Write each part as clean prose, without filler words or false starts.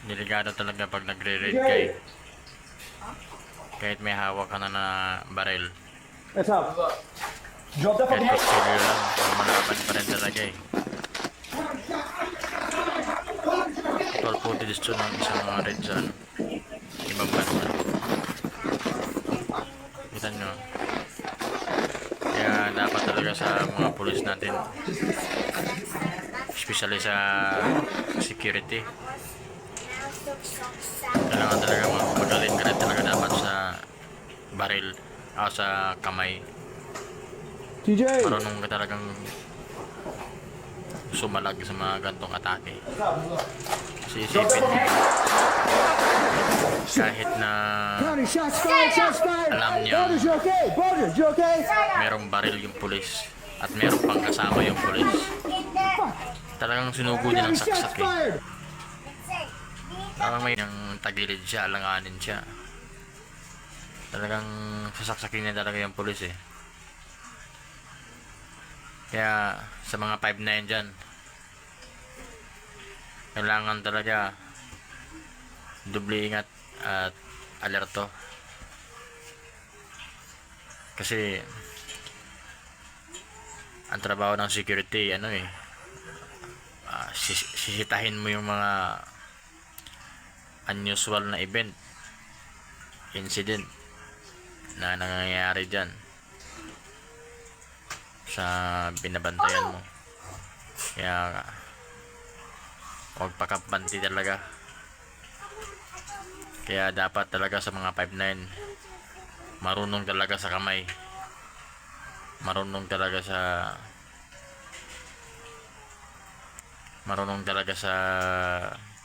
Delikado talaga pag nagre-raid kayo. Kahit may hawak ka na baril. What's up? Drop the Kahit fucking kutsilyo lang, lumalaban pa rin talaga eh. Total footage to ng isang raid sa ibang bansa. Kita nyo. Kaya dapat talaga sa mga pulis natin, especially sa security, kailangan talaga magaling ka rin talaga dapat sa baril o sa kamay. TJ. Marunong ka talagang sumalag sa mga gantong atake. Kasi isipin mo, kahit na Shots fired. Shots fired. alam niya Borders, you okay? Borders, you okay? merong baril yung pulis at meron pang kasama yung pulis, talagang sinugo niya ng saksak eh. Fired. Parang may yung tagilid siya, alanganin siya. Talagang sasaksakin niya talaga yung pulis eh. Kaya sa mga 5'9" dyan, kailangan talaga doble ingat at alerto. Kasi ang trabaho ng security, sisitahin mo yung mga unusual na event, incident na nangyayari dyan sa binabantayan mo. Kaya huwag pakapanti talaga. Kaya dapat talaga sa mga 5'9", marunong talaga sa kamay, marunong talaga sa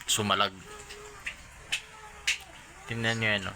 sumalag. Tingnan nyo yan, no?